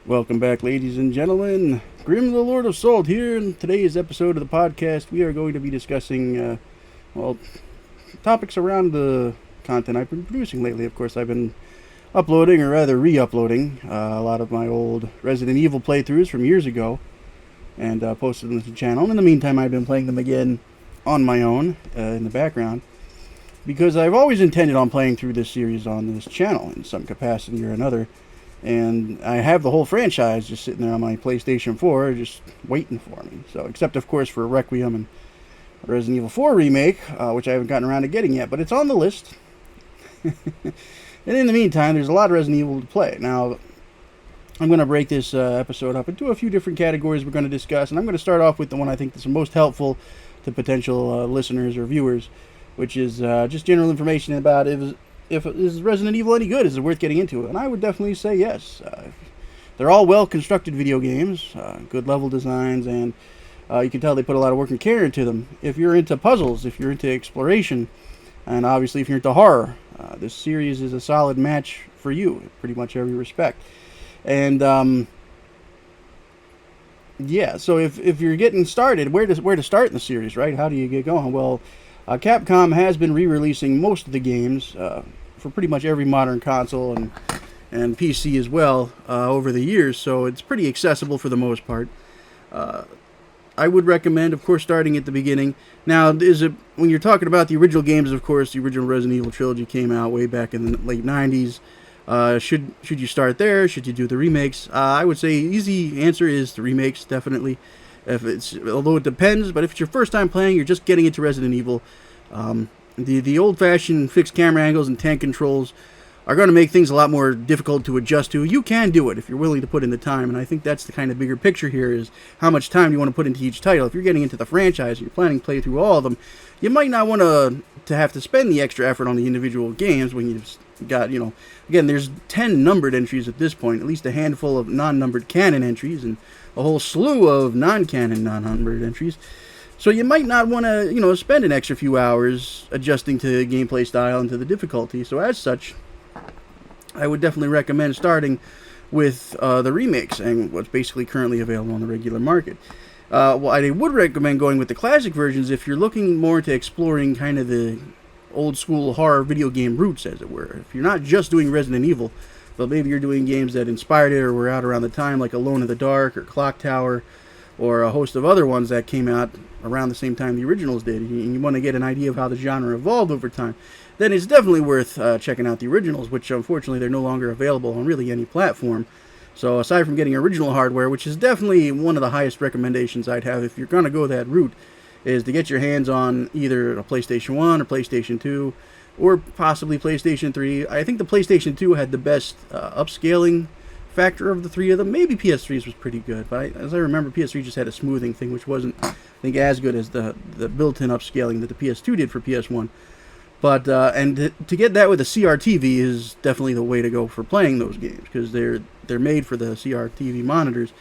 Welcome back, ladies and gentlemen. Grim the Lord of Salt here. In today's episode of the podcast, we are going to be discussing, well, topics around the content I've been producing lately. Of course, I've been uploading, or rather re-uploading, a lot of my old Resident Evil playthroughs from years ago, and posted them to the channel. And in the meantime, I've been playing them again on my own, in the background, because I've always intended on playing through this series on this channel in some capacity or another. And I have the whole franchise just sitting there on my PlayStation 4, just waiting for me. So, except of course for Requiem and Resident Evil 4 remake, which I haven't gotten around to getting yet, but it's on the list. And in the meantime, there's a lot of Resident Evil to play. Now, I'm going to break this episode up into a few different categories we're going to discuss, and I'm going to start off with the one I think that's the most helpful to potential listeners or viewers, which is just general information about if is Resident Evil any good? Is it worth getting into? And I would definitely say yes. They're all well-constructed video games, good level designs, and you can tell they put a lot of work and care into them. If you're into puzzles, if you're into exploration, and obviously if you're into horror, this series is a solid match for you in pretty much every respect. And yeah, so if you're getting started, where to start in the series, right? How do you get going? Well, Capcom has been re-releasing most of the games for pretty much every modern console and PC as well over the years, so it's pretty accessible for the most part. I would recommend, of course, starting at the beginning. Now, when you're talking about the original games, of course, the original Resident Evil trilogy came out way back in the late 90s. Should you start there? Should you do the remakes? I would say easy answer is the remakes, definitely. Although it depends, but if it's your first time playing, you're just getting into Resident Evil, the old-fashioned fixed camera angles and tank controls are going to make things a lot more difficult to adjust to. You can do it if you're willing to put in the time, and I think that's the kind of bigger picture here is how much time you want to put into each title. If you're getting into the franchise and you're planning to play through all of them, you might not want to have to spend the extra effort on the individual games when you've got, again, there's 10 numbered entries at this point, at least a handful of non-numbered canon entries, and a whole slew of non-canon, non-numbered entries. So you might not want to, spend an extra few hours adjusting to gameplay style and to the difficulty. So as such, I would definitely recommend starting with the remakes and what's basically currently available on the regular market. Well, I would recommend going with the classic versions if you're looking more to exploring kind of the old school horror video game roots, as it were. If you're not just doing Resident Evil, but maybe you're doing games that inspired it or were out around the time, like Alone in the Dark or Clock Tower, or a host of other ones that came out around the same time the originals did, and you want to get an idea of how the genre evolved over time, then it's definitely worth checking out the originals, which unfortunately they're no longer available on really any platform. So aside from getting original hardware, which is definitely one of the highest recommendations I'd have if you're going to go that route, is to get your hands on either a PlayStation 1 or PlayStation 2, or possibly PlayStation 3. I think the PlayStation 2 had the best upscaling factor of the three of them. Maybe PS3's was pretty good, but as I remember, PS3 just had a smoothing thing, which wasn't, I think, as good as the built-in upscaling that the PS2 did for PS1. But and to get that with a CRTV is definitely the way to go for playing those games, because they're made for the CRTV monitors.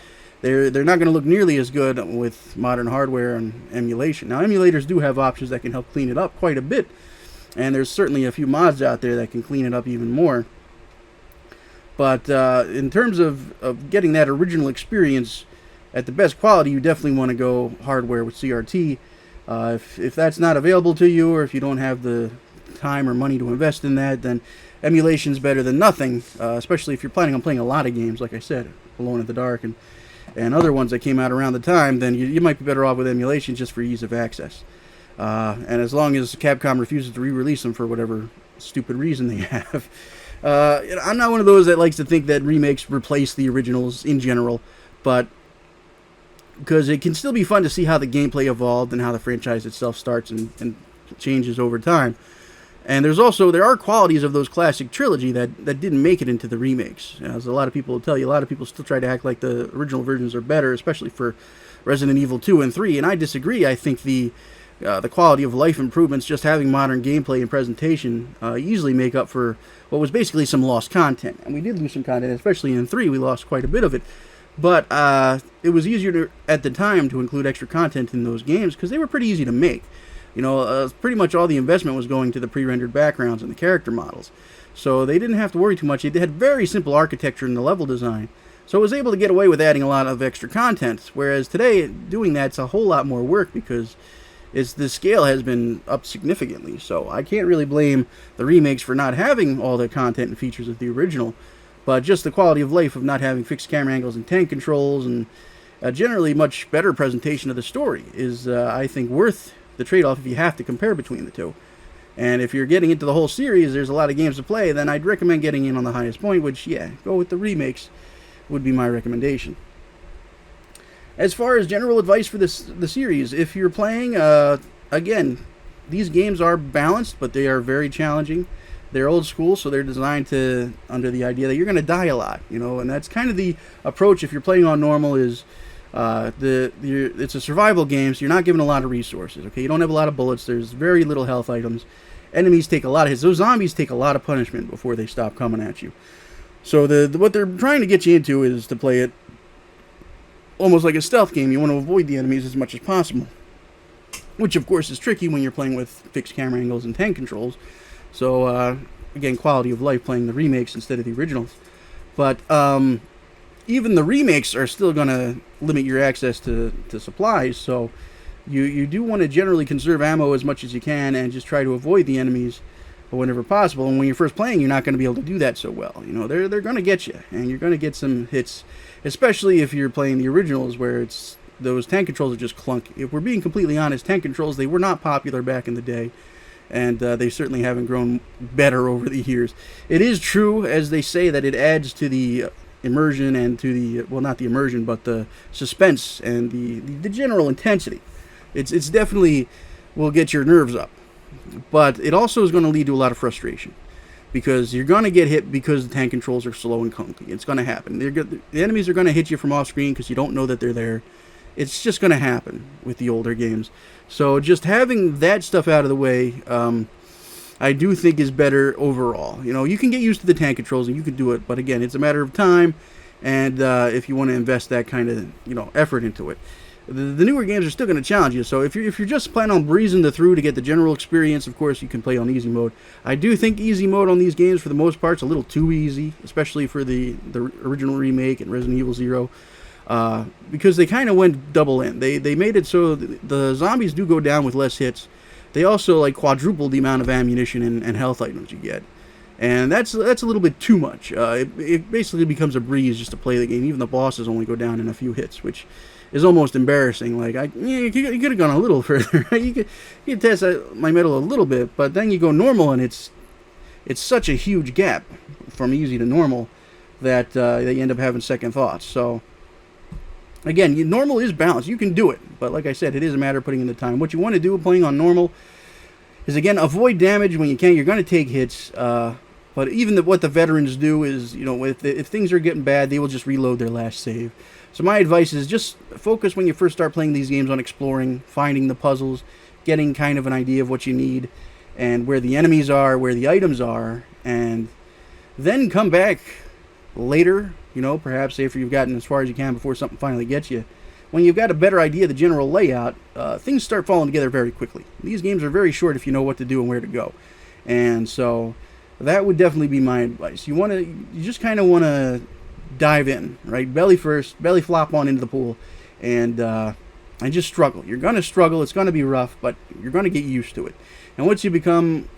They're not going to look nearly as good with modern hardware and emulation. Now, emulators do have options that can help clean it up quite a bit, and there's certainly a few mods out there that can clean it up even more. But in terms of getting that original experience at the best quality, you definitely want to go hardware with CRT. If that's not available to you, or if you don't have the time or money to invest in that, then emulation's better than nothing, especially if you're planning on playing a lot of games, like I said, Alone in the Dark and other ones that came out around the time. Then you might be better off with emulation just for ease of access. And as long as Capcom refuses to re-release them for whatever stupid reason they have. I'm not one of those that likes to think that remakes replace the originals in general, but because it can still be fun to see how the gameplay evolved and how the franchise itself starts and changes over time. And there are qualities of those classic trilogy that didn't make it into the remakes. As a lot of people will tell you, a lot of people still try to act like the original versions are better, especially for Resident Evil 2 and 3, and I disagree. I think the quality of life improvements, just having modern gameplay and presentation, easily make up for what was basically some lost content. And we did lose some content, especially in 3, we lost quite a bit of it. But it was easier at the time to include extra content in those games because they were pretty easy to make. Pretty much all the investment was going to the pre-rendered backgrounds and the character models. So they didn't have to worry too much. They had very simple architecture in the level design. So it was able to get away with adding a lot of extra content, whereas today doing that's a whole lot more work because the scale has been up significantly. So I can't really blame the remakes for not having all the content and features of the original, but just the quality of life of not having fixed camera angles and tank controls and generally much better presentation of the story is, I think, worth the trade-off if you have to compare between the two. And if you're getting into the whole series, there's a lot of games to play, then I'd recommend getting in on the highest point, which, yeah, go with the remakes would be my recommendation. As far as general advice for the series, if you're playing, again, these games are balanced, but they are very challenging. They're old school, so they're designed to under the idea that you're going to die a lot, and that's kind of the approach if you're playing on normal is it's a survival game, so you're not given a lot of resources. Okay, you don't have a lot of bullets. There's very little health items. Enemies take a lot of hits. Those zombies take a lot of punishment before they stop coming at you. So what they're trying to get you into is to play it almost like a stealth game. You want to avoid the enemies as much as possible, which of course is tricky when you're playing with fixed camera angles and tank controls. So again, quality of life playing the remakes instead of the originals. But even the remakes are still going to limit your access to supplies, so you do want to generally conserve ammo as much as you can and just try to avoid the enemies whenever possible. And when you're first playing, you're not going to be able to do that so well. They're going to get you, and you're going to get some hits, especially if you're playing the originals where those tank controls are just clunky. If we're being completely honest, tank controls, they were not popular back in the day, and they certainly haven't grown better over the years. It is true, as they say, that it adds to the immersion and to the, well, not the immersion, but the suspense and the general intensity. It's definitely will get your nerves up, but it also is going to lead to a lot of frustration because you're going to get hit because the tank controls are slow and clunky. It's going to happen. The enemies are going to hit you from off screen because you don't know that they're there. It's just going to happen with the older games. So just having that stuff out of the way, I do think is better overall. You can get used to the tank controls and you can do it, but again, it's a matter of time, and if you want to invest that kind of effort into it. The newer games are still going to challenge you, so if you're just planning on breezing through to get the general experience, of course you can play on easy mode. I do think easy mode on these games for the most part is a little too easy, especially for the original remake and Resident Evil 0. Because they kind of went double in. They made it so the zombies do go down with less hits. They also quadruple the amount of ammunition and health items you get, and that's a little bit too much. It basically becomes a breeze just to play the game. Even the bosses only go down in a few hits, which is almost embarrassing. You could have gone a little further. you could test my metal a little bit, but then you go normal, and it's such a huge gap from easy to normal that you end up having second thoughts. So. Again, normal is balanced. You can do it. But like I said, it is a matter of putting in the time. What you want to do playing on normal is, again, avoid damage when you can. You're going to take hits. But even what the veterans do is, if things are getting bad, they will just reload their last save. So my advice is just focus when you first start playing these games on exploring, finding the puzzles, getting kind of an idea of what you need, and where the enemies are, where the items are, and then come back later, perhaps after you've gotten as far as you can before something finally gets you. When you've got a better idea of the general layout, things start falling together very quickly. These games are very short if you know what to do and where to go. And so that would definitely be my advice. You just kind of want to dive in, right? Belly first, belly flop on into the pool, and just struggle. You're going to struggle. It's going to be rough, but you're going to get used to it. And once you become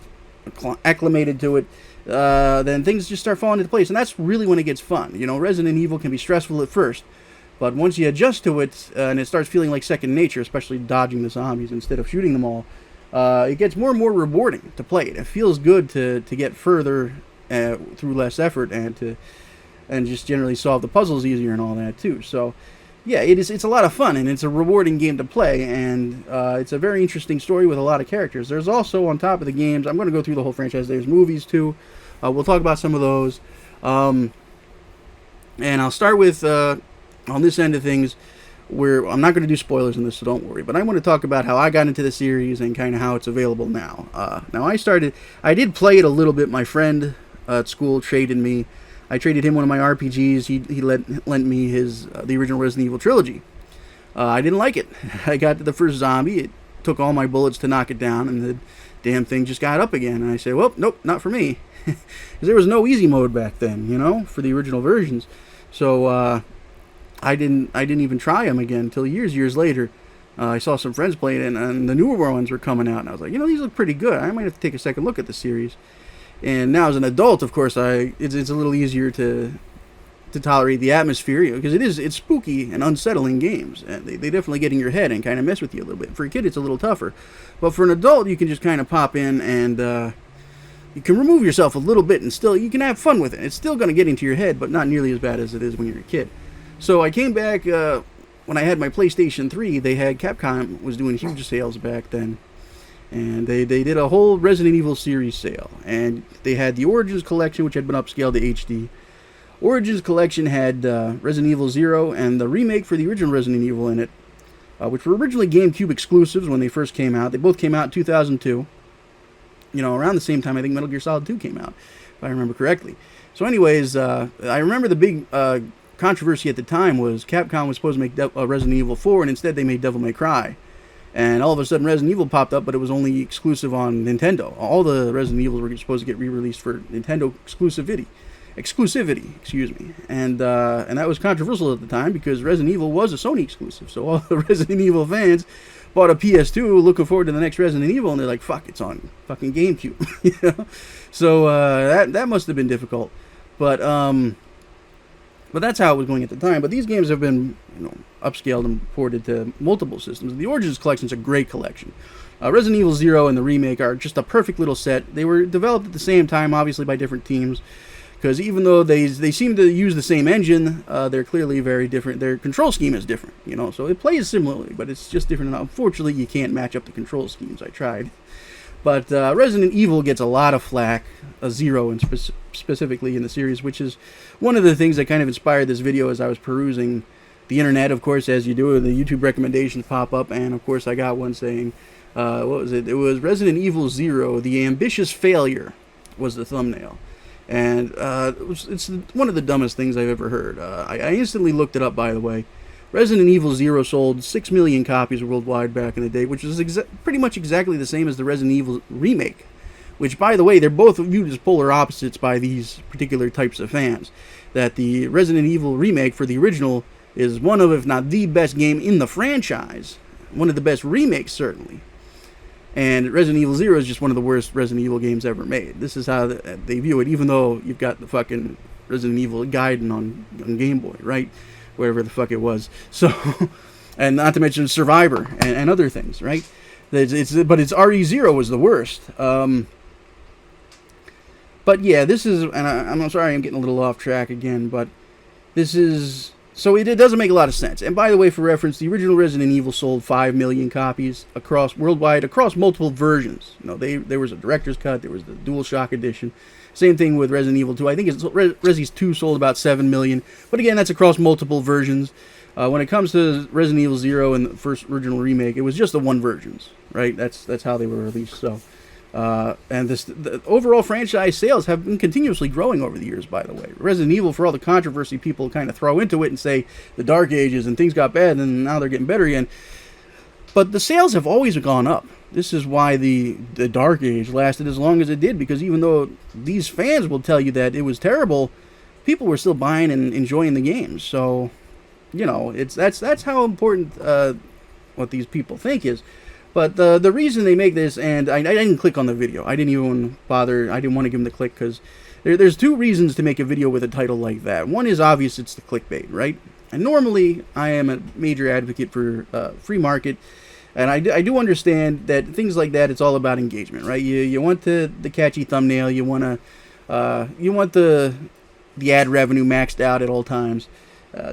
acclimated to it, then things just start falling into place, and that's really when it gets fun. Resident Evil can be stressful at first, but once you adjust to it and it starts feeling like second nature, especially dodging the zombies instead of shooting them all, it gets more and more rewarding to play it. It feels good to get further through less effort and just generally solve the puzzles easier and all that too. So yeah, it's a lot of fun, and it's a rewarding game to play, and it's a very interesting story with a lot of characters. There's also, on top of the games, I'm going to go through the whole franchise, there's movies too. We'll talk about some of those. And I'll start with, on this end of things, where I'm not going to do spoilers in this, so don't worry, but I want to talk about how I got into the series and kind of how it's available now. Now, I did play it a little bit. My friend at school traded me. I traded him one of my RPGs. He lent me the original Resident Evil trilogy. I didn't like it. I got to the first zombie. It took all my bullets to knock it down, and the damn thing just got up again. And I said, well, nope, not for me. Because there was no easy mode back then, for the original versions. So I didn't even try them again until years later. I saw some friends playing it, and the newer ones were coming out, and I was like, these look pretty good. I might have to take a second look at the series. And now as an adult, of course, it's a little easier to tolerate the atmosphere, because it's spooky and unsettling games, and they definitely get in your head and kind of mess with you a little bit. For a kid, it's a little tougher, but for an adult, you can just kind of pop in and you can remove yourself a little bit, and still you can have fun with it. It's still going to get into your head, but not nearly as bad as it is when you're a kid. So I came back when I had my PlayStation 3. They had Capcom was doing huge sales back then, and they did a whole Resident Evil series sale, and they had the Origins collection, which had been upscaled to HD. Origins collection had Resident Evil 0 and the remake for the original Resident Evil in it, which were originally GameCube exclusives when they first came out. They both came out in 2002. Around the same time I think Metal Gear Solid 2 came out, if I remember correctly. So anyways, I remember the big controversy at the time was Capcom was supposed to make Resident Evil 4, and instead they made Devil May Cry. And all of a sudden Resident Evil popped up, but it was only exclusive on Nintendo. All the Resident Evils were supposed to get re-released for Nintendo exclusivity, and that was controversial at the time because Resident Evil was a Sony exclusive. So all the Resident Evil fans bought a PS2 looking forward to the next Resident Evil, and they're like, fuck, it's on fucking GameCube. So that must have been difficult, but that's how it was going at the time. But these games have been upscaled and ported to multiple systems. The Origins collection is a great collection. Resident Evil 0 and the remake are just a perfect little set. They were developed at the same time, obviously by different teams, because even though they seem to use the same engine, they're clearly very different. Their control scheme is different, so it plays similarly, but it's just different. And unfortunately, you can't match up the control schemes. I tried. But Resident Evil gets a lot of flack, a 0 and specifically in the series, which is one of the things that kind of inspired this video as I was perusing the internet, of course, as you do. The YouTube recommendations pop up, and of course I got one saying, what was it? It was Resident Evil 0, The Ambitious Failure was the thumbnail. And it's one of the dumbest things I've ever heard. I instantly looked it up, by the way. Resident Evil 0 sold 6 million copies worldwide back in the day, which is pretty much exactly the same as the Resident Evil remake. Which, by the way, they're both viewed as polar opposites by these particular types of fans. That the Resident Evil remake for the original is one of, if not the best game in the franchise. One of the best remakes, certainly. And Resident Evil 0 is just one of the worst Resident Evil games ever made. This is how they view it, even though you've got the fucking Resident Evil Gaiden on Game Boy, right? Wherever the fuck it was. So, and not to mention Survivor and other things, right? But it's RE0 was the worst. But yeah, this is, and I'm sorry I'm getting a little off track again, but this is, so it doesn't make a lot of sense. And by the way, for reference, the original Resident Evil sold 5 million copies worldwide, across multiple versions. There was a director's cut, there was the DualShock edition. Same thing with Resident Evil 2. I think Resi 2 sold about 7 million. But again, that's across multiple versions. When it comes to Resident Evil 0 and the first original remake, it was just the one versions, right? That's how they were released. So, and the overall franchise sales have been continuously growing over the years, by the way. Resident Evil, for all the controversy people kind of throw into it and say the Dark Ages and things got bad and now they're getting better again. But the sales have always gone up. This is why the Dark Age lasted as long as it did, because even though these fans will tell you that it was terrible, people were still buying and enjoying the games. So, that's how important what these people think is. But the reason they make this, and I didn't click on the video. I didn't even bother. I didn't want to give them the click because there's two reasons to make a video with a title like that. One is obvious, it's the clickbait, right? And normally I am a major advocate for free market. And I do understand that things like that, it's all about engagement, right? You want the catchy thumbnail, you want the ad revenue maxed out at all times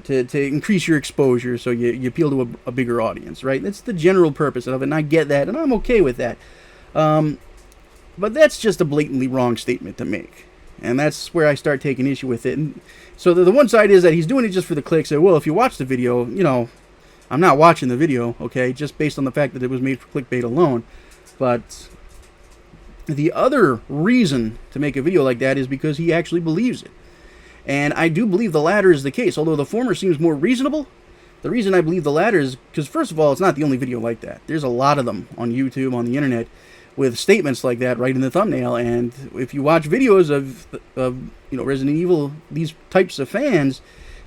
to increase your exposure, so you appeal to a bigger audience, right? That's the general purpose of it, and I get that, and I'm okay with that. But that's just a blatantly wrong statement to make, and that's where I start taking issue with it. And so the one side is that he's doing it just for the clicks. So, well, if you watch the video, I'm not watching the video, okay, just based on the fact that it was made for clickbait alone. But the other reason to make a video like that is because he actually believes it. And I do believe the latter is the case, although the former seems more reasonable. The reason I believe the latter is because, first of all, it's not the only video like that. There's a lot of them on YouTube, on the internet, with statements like that right in the thumbnail. And if you watch videos of Resident Evil, these types of fans,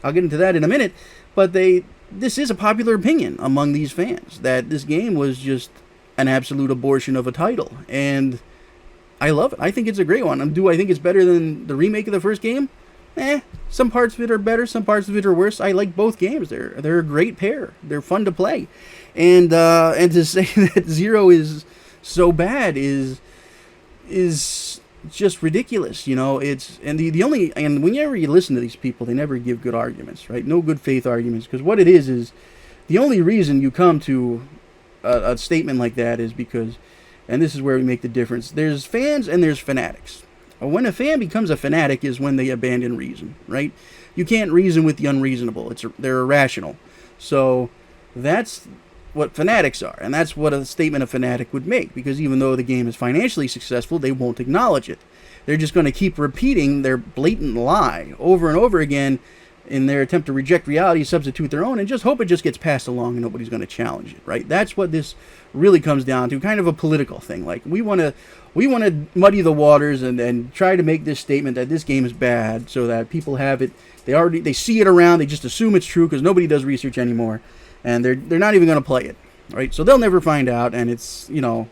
I'll get into that in a minute. But this is a popular opinion among these fans that this game was just an absolute abortion of a title, and I love it. I think it's a great one. Do I think it's better than the remake of the first game? Some parts of it are better, some parts of it are worse. I like both games. They're a great pair. They're fun to play, and to say that Zero is so bad is just ridiculous. It's the only, and whenever you listen to these people, they never give good arguments, right? No good faith arguments, because what it is the only reason you come to a statement like that is because, and this is where we make the difference, there's fans and there's fanatics. When a fan becomes a fanatic is when they abandon reason, right? You can't reason with the unreasonable. They're irrational. So that's what fanatics are, and that's what a statement of fanatic would make, because even though the game is financially successful, they won't acknowledge it. They're just going to keep repeating their blatant lie over and over again in their attempt to reject reality, substitute their own, and just hope it just gets passed along and nobody's going to challenge it, right? That's what this really comes down to, kind of a political thing. Like, we want to muddy the waters and try to make this statement that this game is bad so that people have it, they see it around, they just assume it's true because nobody does research anymore, and they're not even going to play it, right? So they'll never find out, and it's, and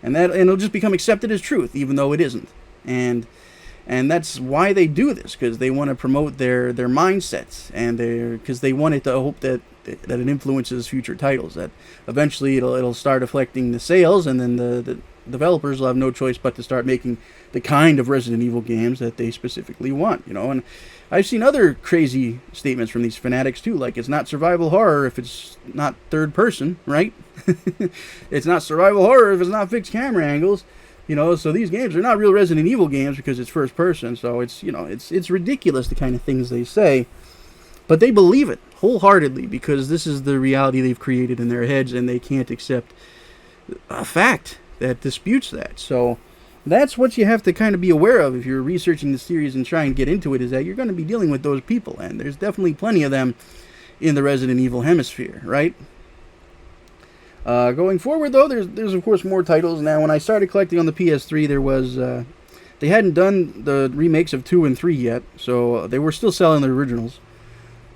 it'll just become accepted as truth, even though it isn't. And that's why they do this, because they want to promote their mindsets, and because they want it to hope that it influences future titles, that eventually it'll start affecting the sales, and then the developers will have no choice but to start making the kind of Resident Evil games that they specifically want, And I've seen other crazy statements from these fanatics too, like it's not survival horror if it's not third person, right? It's not survival horror if it's not fixed camera angles. So these games are not real Resident Evil games because it's first person. So it's ridiculous, the kind of things they say, but they believe it wholeheartedly because this is the reality they've created in their heads, and they can't accept a fact that disputes that. So that's what you have to kind of be aware of if you're researching the series and trying to get into it, is that you're going to be dealing with those people, and there's definitely plenty of them in the Resident Evil hemisphere, right? Going forward, though, there's of course more titles. Now, when I started collecting on the PS3, there was they hadn't done the remakes of 2 and 3 yet, so they were still selling the originals.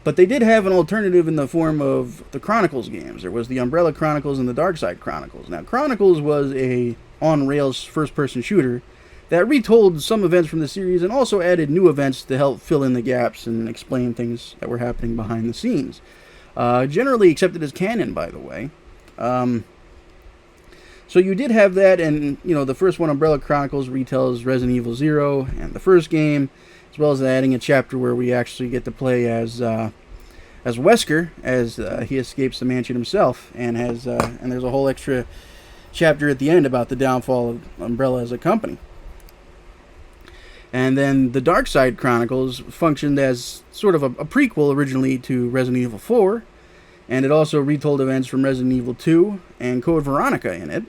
But they did have an alternative in the form of the Chronicles games. There was the Umbrella Chronicles and the Darkside Chronicles. Now, Chronicles was a on-rails first-person shooter that retold some events from the series and also added new events to help fill in the gaps and explain things that were happening behind the scenes. Generally accepted as canon, by the way. So you did have that, and the first one, Umbrella Chronicles, retells Resident Evil 0 and the first game, as well as adding a chapter where we actually get to play as Wesker as he escapes the mansion himself, and there's a whole extra chapter at the end about the downfall of Umbrella as a company. And then the Darkside Chronicles functioned as sort of a prequel originally to Resident Evil 4. And it also retold events from Resident Evil 2 and Code Veronica in it,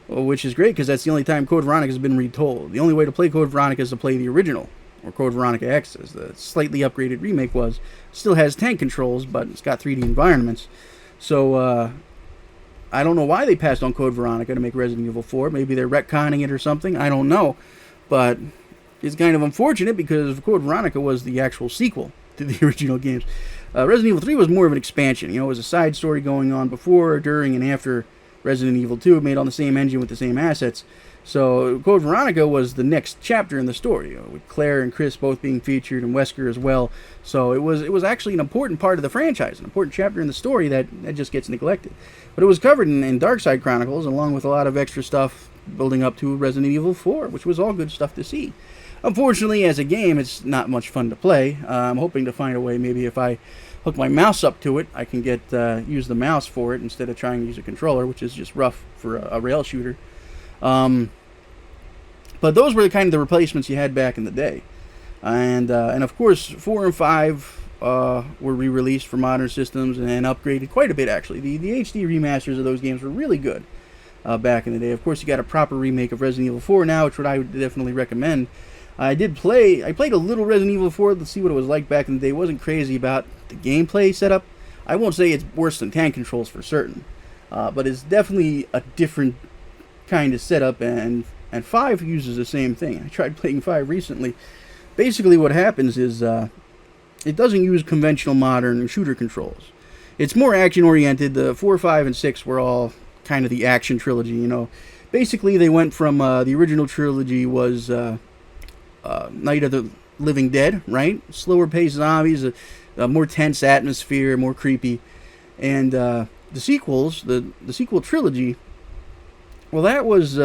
which is great because that's the only time Code Veronica has been retold. The only way to play Code Veronica is to play the original, or Code Veronica X, as the slightly upgraded remake was. Still has tank controls, but it's got 3D environments. So I don't know why they passed on Code Veronica to make Resident Evil 4. Maybe they're retconning it or something. I don't know. But it's kind of unfortunate because Code Veronica was the actual sequel to the original games. Resident Evil 3 was more of an expansion. It was a side story going on before, during, and after Resident Evil 2, made on the same engine with the same assets. So Code Veronica was the next chapter in the story, with Claire and Chris both being featured, and Wesker as well. So it was actually an important part of the franchise, an important chapter in the story that just gets neglected. But it was covered in Darkside Chronicles, along with a lot of extra stuff building up to Resident Evil 4, which was all good stuff to see. Unfortunately, as a game, it's not much fun to play. I'm hoping to find a way, maybe if I hook my mouse up to it, I can use the mouse for it instead of trying to use a controller, which is just rough for a rail shooter. But those were the replacements you had back in the day. And of course, 4 and 5 were re-released for modern systems and upgraded quite a bit, actually. The HD remasters of those games were really good back in the day. Of course, you got a proper remake of Resident Evil 4 now, which I would definitely recommend. I played a little Resident Evil 4 to see what it was like back in the day. Wasn't crazy about the gameplay setup. I won't say it's worse than tank controls for certain, but it's definitely a different kind of setup, and 5 uses the same thing. I tried playing 5 recently. Basically what happens is it doesn't use conventional modern shooter controls. It's more action oriented. The 4, 5, and 6 were all kind of the action trilogy. Basically they went from the original trilogy was Night of the Living Dead, right? Slower paced zombies, a more tense atmosphere, more creepy, and the sequels, the sequel trilogy. Well, that was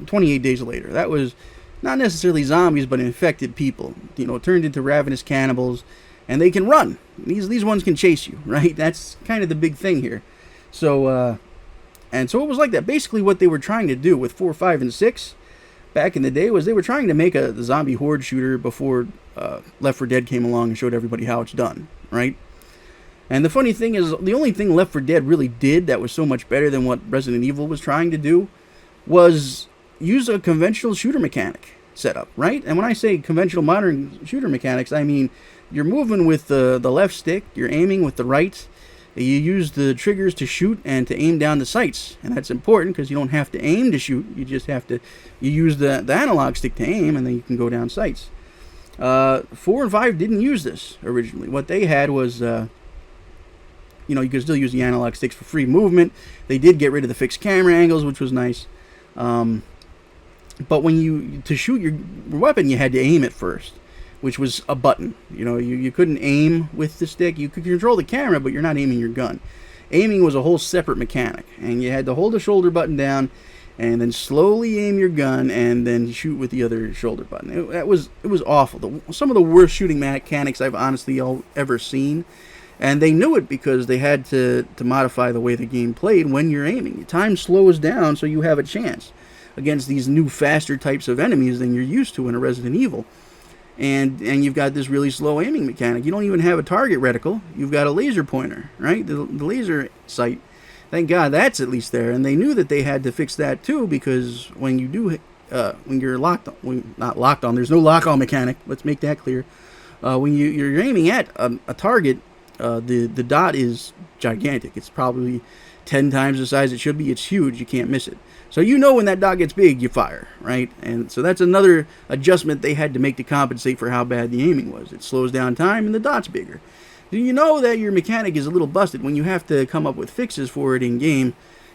28 Days Later. That was not necessarily zombies, but infected people. Turned into ravenous cannibals, and they can run. These ones can chase you, right? That's kind of the big thing here. So, and so it was like that. Basically, what they were trying to do with 4, 5, and 6 back in the day was they were trying to make a zombie horde shooter before Left 4 Dead came along and showed everybody how it's done, right? And the funny thing is, the only thing Left 4 Dead really did that was so much better than what Resident Evil was trying to do was use a conventional shooter mechanic setup, right? And when I say conventional modern shooter mechanics, I mean you're moving with the left stick, you're aiming with the right, you use the triggers to shoot and to aim down the sights. And that's important because you don't have to aim to shoot, you just have to, you use the analog stick to aim, and then you can go down sights. 4 and 5 didn't use this originally. What they had was, you could still use the analog sticks for free movement. They did get rid of the fixed camera angles, which was nice. But when to shoot your weapon, you had to aim it first, which was a button. You couldn't aim with the stick. You could control the camera, but you're not aiming your gun. Aiming was a whole separate mechanic, and you had to hold the shoulder button down and then slowly aim your gun and then shoot with the other shoulder button. It was awful. Some of the worst shooting mechanics I've honestly ever seen. And they knew it because they had to modify the way the game played when you're aiming. Your time slows down so you have a chance against these new, faster types of enemies than you're used to in a Resident Evil. And you've got this really slow aiming mechanic. You don't even have a target reticle. You've got a laser pointer, right? The laser sight. Thank God that's at least there. And they knew that they had to fix that too, because when you do, when you're not locked on, there's no lock-on mechanic. Let's make that clear. When you're aiming at a target, the dot is gigantic. It's probably 10 times the size it should be. It's huge. You can't miss it. So when that dot gets big, you fire, right? And so that's another adjustment they had to make to compensate for how bad the aiming was. It slows down time and the dot's bigger. You know that your mechanic is a little busted when you have to come up with fixes for it in game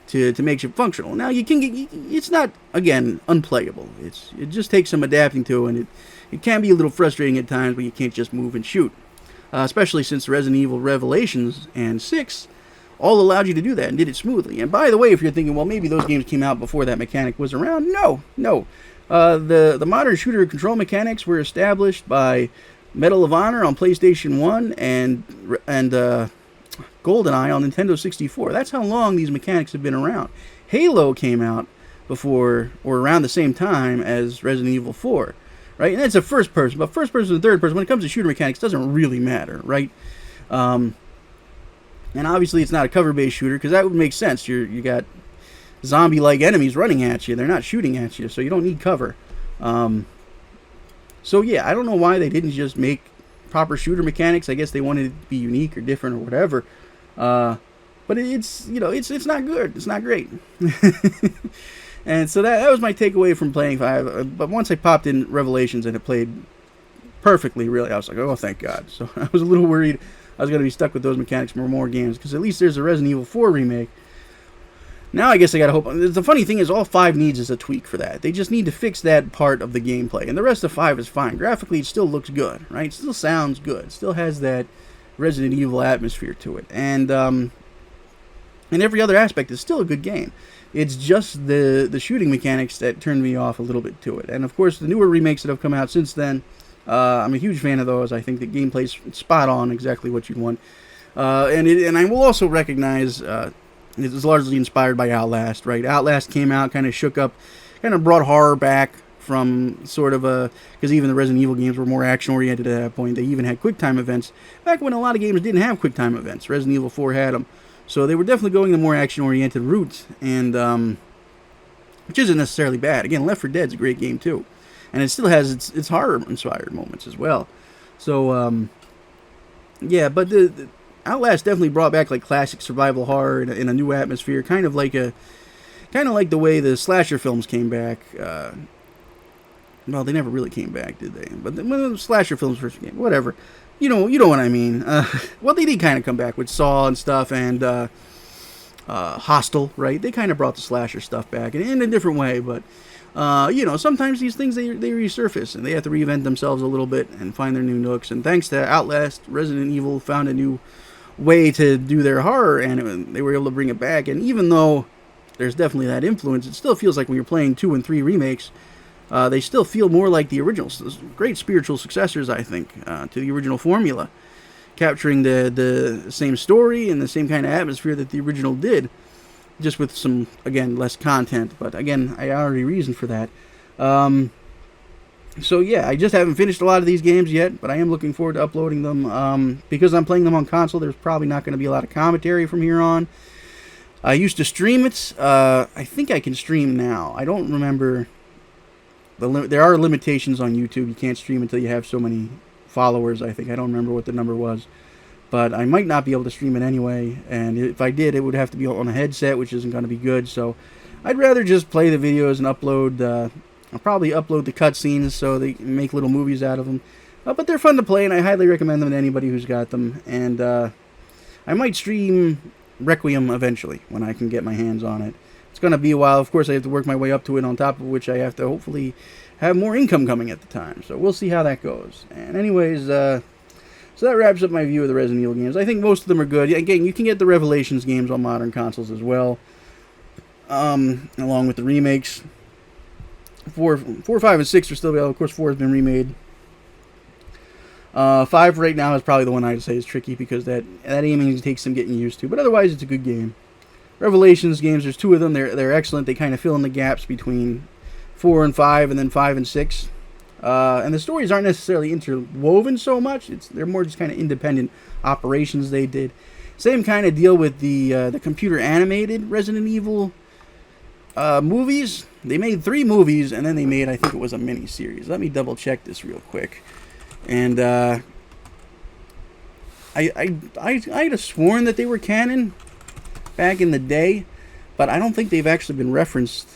to make it functional. Now it's not, again, unplayable. It just takes some adapting to, and it can be a little frustrating at times, but you can't just move and shoot. Especially since Resident Evil Revelations and 6 all allowed you to do that and did it smoothly. And by the way, if you're thinking, well, maybe those games came out before that mechanic was around, no. The modern shooter control mechanics were established by Medal of Honor on PlayStation 1 and GoldenEye on Nintendo 64. That's how long these mechanics have been around. Halo came out before or around the same time as Resident Evil 4. Right, and that's a first person, but first person and third person, when it comes to shooter mechanics, doesn't really matter, right? And obviously it's not a cover-based shooter, because that would make sense. You got zombie-like enemies running at you. They're not shooting at you, so you don't need cover. So yeah, I don't know why they didn't just make proper shooter mechanics. I guess they wanted it to be unique or different or whatever. But it's not good. It's not great. And so that was my takeaway from playing 5. But once I popped in Revelations and it played perfectly, really, I was like, oh, thank God. So I was a little worried I was going to be stuck with those mechanics for more games, because at least there's a Resident Evil 4 remake. Now I guess I got to hope. The funny thing is, all 5 needs is a tweak for that. They just need to fix that part of the gameplay. And the rest of 5 is fine. Graphically, it still looks good, right? It still sounds good. It still has that Resident Evil atmosphere to it. And every other aspect is still a good game. It's just the shooting mechanics that turned me off a little bit to it. And of course, the newer remakes that have come out since then, I'm a huge fan of those. I think the gameplay's spot on, exactly what you'd want. And I will also recognize it is largely inspired by Outlast, right? Outlast came out, kind of shook up, kind of brought horror back from sort of because even the Resident Evil games were more action-oriented at that point. They even had QuickTime events. Back when a lot of games didn't have QuickTime events, Resident Evil 4 had them. So they were definitely going the more action-oriented route, and which isn't necessarily bad. Again, Left 4 Dead's a great game too, and it still has its horror-inspired moments as well. So yeah, but the Outlast definitely brought back like classic survival horror in a new atmosphere, kind of like the way the slasher films came back. Well, they never really came back, did they? But when the slasher films first came, whatever. you know what I mean. Well, they did kind of come back with Saw and stuff, and Hostel, right? They kind of brought the slasher stuff back in a different way, but sometimes these things they resurface and they have to reinvent themselves a little bit and find their new nooks. And thanks to Outlast, Resident Evil found a new way to do their horror, and they were able to bring it back. And even though there's definitely that influence, it still feels like when you're playing 2 and 3 remakes, they still feel more like the originals. Great spiritual successors, I think, to the original formula, capturing the same story and the same kind of atmosphere that the original did, just with some, again, less content. But again, I already reasoned for that. So yeah, I just haven't finished a lot of these games yet, but I am looking forward to uploading them. Because I'm playing them on console, there's probably not going to be a lot of commentary from here on. I used to stream it. I think I can stream now. I don't remember. There are limitations on YouTube. You can't stream until you have so many followers, I think. I don't remember what the number was. But I might not be able to stream it anyway. And if I did, it would have to be on a headset, which isn't going to be good. So I'd rather just play the videos and upload. I'll probably upload the cutscenes so they can make little movies out of them. But they're fun to play, and I highly recommend them to anybody who's got them. And I might stream Requiem eventually when I can get my hands on it. It's going to be a while. Of course, I have to work my way up to it, on top of which I have to hopefully have more income coming at the time. So we'll see how that goes. And anyways, so that wraps up my view of the Resident Evil games. I think most of them are good. Again, you can get the Revelations games on modern consoles as well, along with the remakes. 4, 5, and 6 are still available. Of course, 4 has been remade. 5 right now is probably the one I'd say is tricky because that aiming takes some getting used to. But otherwise, it's a good game. Revelations games, there's 2 of them. They're excellent. They kind of fill in the gaps between 4 and 5, and then 5 and 6. And the stories aren't necessarily interwoven so much. They're more just kind of independent operations they did. Same kind of deal with the computer animated Resident Evil movies. They made 3 movies, and then they made, I think it was a mini series. Let me double check this real quick. And I'd have sworn that they were canon back in the day, but I don't think they've actually been referenced.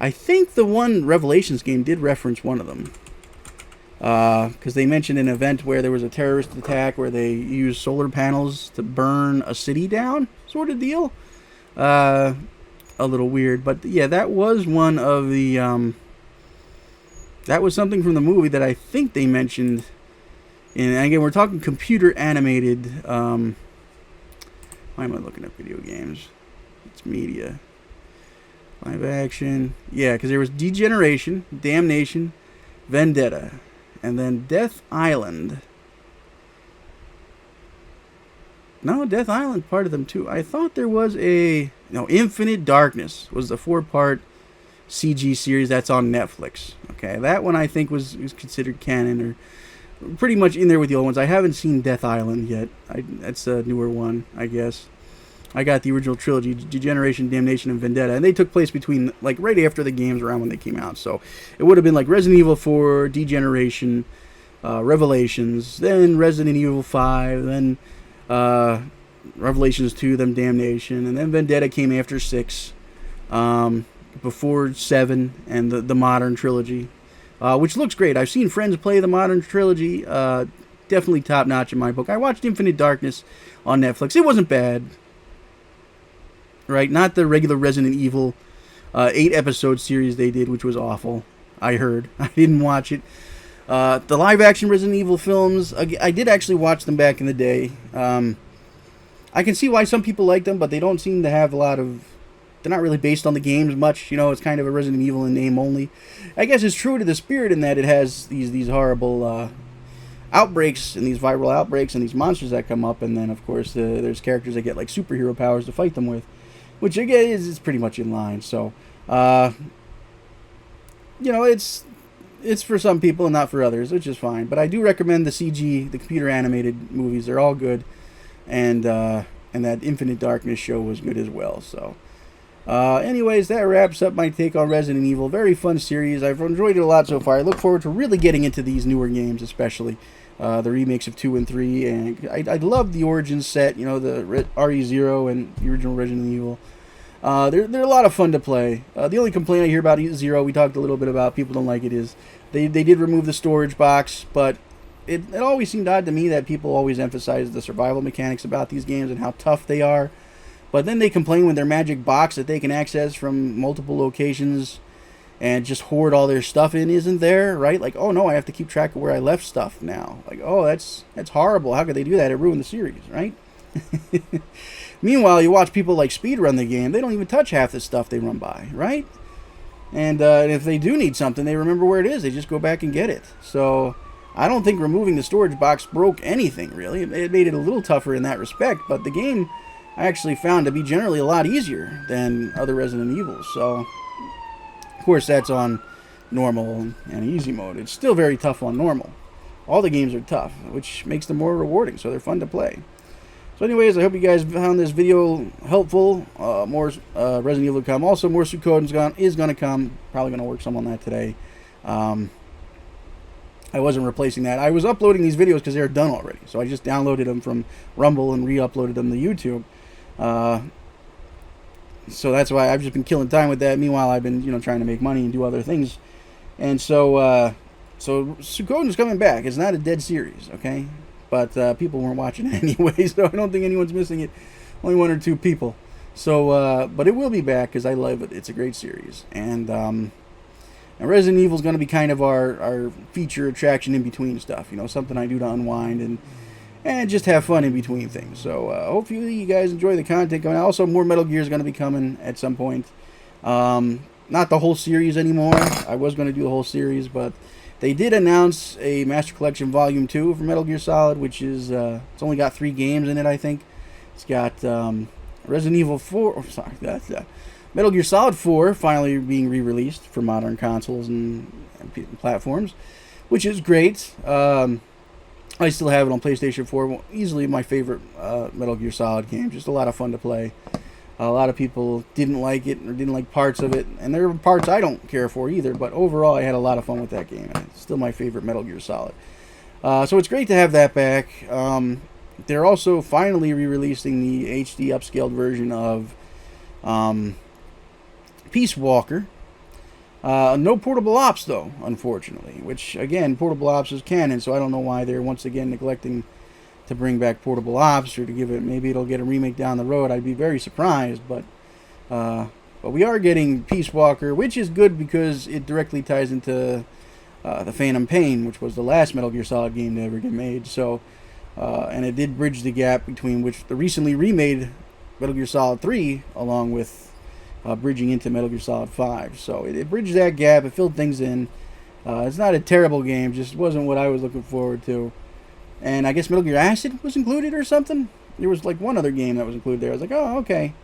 I think the one Revelations game did reference one of them, because they mentioned an event where there was a terrorist attack where they used solar panels to burn a city down, sort of deal. A little weird, but yeah, that was one of the that was something from the movie that I think they mentioned. And again, we're talking computer animated. Why am I looking at video games? It's media. Live action. Yeah, because there was Degeneration, Damnation, Vendetta, and then Death Island. No, Death Island part of them too. I thought there was Infinite Darkness was the 4-part CG series that's on Netflix. Okay, that one I think was considered canon, or pretty much in there with the old ones. I haven't seen Death Island yet. That's a newer one, I guess. I got the original trilogy, Degeneration, Damnation, and Vendetta, and they took place between, like, right after the games around when they came out. So it would have been like Resident Evil 4, Degeneration, Revelations, then Resident Evil 5, then Revelations 2, then Damnation, and then Vendetta came after 6, before 7, and the modern trilogy, which looks great. I've seen friends play the modern trilogy. Definitely top notch in my book. I watched Infinite Darkness on Netflix. It wasn't bad. Right? Not the regular Resident Evil 8-episode series they did, which was awful. I heard. I didn't watch it. The live-action Resident Evil films, I did actually watch them back in the day. I can see why some people like them, but they don't seem to have a lot of... They're not really based on the games much. It's kind of a Resident Evil in name only. I guess it's true to the spirit in that it has these horrible outbreaks, and these viral outbreaks, and these monsters that come up, and then, of course, there's characters that get, like, superhero powers to fight them with, which, again, is pretty much in line. So, it's for some people and not for others, which is fine. But I do recommend the CG, the computer animated movies. They're all good. And that Infinite Darkness show was good as well. So, anyways, that wraps up my take on Resident Evil. Very fun series. I've enjoyed it a lot so far. I look forward to really getting into these newer games, especially the remakes of 2 and 3. And I love the Origins set, the RE0 and the original Resident Evil. They're a lot of fun to play. The only complaint I hear about Zero, we talked a little bit about, people don't like it, is they did remove the storage box, but it always seemed odd to me that people always emphasize the survival mechanics about these games and how tough they are. But then they complain with their magic box that they can access from multiple locations and just hoard all their stuff in isn't there, right? Like, oh no, I have to keep track of where I left stuff now. Like, oh, that's horrible. How could they do that? It ruined the series, right? Meanwhile, you watch people like speedrun the game. They don't even touch half the stuff they run by, right? And if they do need something, they remember where it is. They just go back and get it. So I don't think removing the storage box broke anything, really. It made it a little tougher in that respect, but the game I actually found to be generally a lot easier than other Resident Evils. So, of course, that's on normal and easy mode. It's still very tough on normal. All the games are tough, which makes them more rewarding, so they're fun to play. So anyways, I hope you guys found this video helpful. More Resident Evil to come. Also, more Suikoden is going to come. Probably going to work some on that today. I wasn't replacing that. I was uploading these videos because they were done already. So I just downloaded them from Rumble and re-uploaded them to YouTube. So that's why I've just been killing time with that. Meanwhile, I've been, trying to make money and do other things. And so Suikoden's coming back. It's not a dead series, okay? But people weren't watching it anyway, so I don't think anyone's missing it. Only one or two people. So, but it will be back because I love it. It's a great series. And Resident Evil is going to be kind of our feature attraction in between stuff. Something I do to unwind and just have fun in between things. So hopefully you guys enjoy the content coming out. Also, more Metal Gear is going to be coming at some point. Not the whole series anymore. I was going to do the whole series, but they did announce a Master Collection Volume 2 for Metal Gear Solid, which is, it's only got 3 games in it, I think. It's got Resident Evil 4, Metal Gear Solid 4 finally being re-released for modern consoles and platforms, which is great. I still have it on PlayStation 4. Easily my favorite Metal Gear Solid game. Just a lot of fun to play. A lot of people didn't like it or didn't like parts of it, and there are parts I don't care for either, but overall I had a lot of fun with that game, and it's still my favorite Metal Gear Solid. So it's great to have that back. They're also finally re-releasing the HD upscaled version of Peace Walker. No Portable Ops, though, unfortunately, which, again, Portable Ops is canon, so I don't know why they're once again neglecting to bring back Portable Ops or to give it, maybe it'll get a remake down the road. I'd be very surprised, but we are getting Peace Walker, which is good because it directly ties into the Phantom Pain, which was the last Metal Gear Solid game to ever get made. So, and it did bridge the gap between which the recently remade Metal Gear Solid 3, along with bridging into Metal Gear Solid 5. So it bridged that gap. It filled things in. It's not a terrible game, just wasn't what I was looking forward to. And I guess Metal Gear Acid was included or something. There was like one other game that was included there. I was like, oh, okay.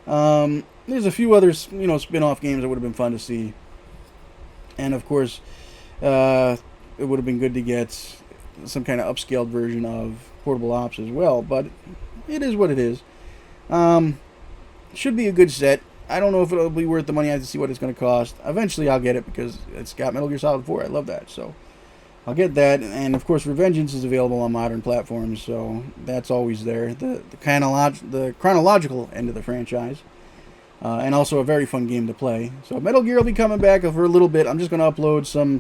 There's a few other, spin-off games that would have been fun to see. And of course, it would have been good to get some kind of upscaled version of Portable Ops as well. But it is what it is. Should be a good set. I don't know if it'll be worth the money. I have to see what it's going to cost. Eventually, I'll get it because it's got Metal Gear Solid 4. I love that. So I'll get that. And of course, Revengeance is available on modern platforms, so that's always there. The chronological end of the franchise. And also a very fun game to play. So Metal Gear will be coming back for a little bit. I'm just going to upload some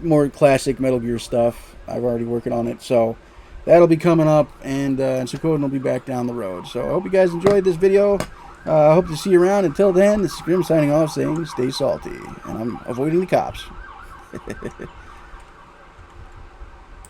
more classic Metal Gear stuff. I've already working on it. So that'll be coming up, and Suikoden will be back down the road. So I hope you guys enjoyed this video. I hope to see you around. Until then, this is Grim signing off saying stay salty. And I'm avoiding the cops.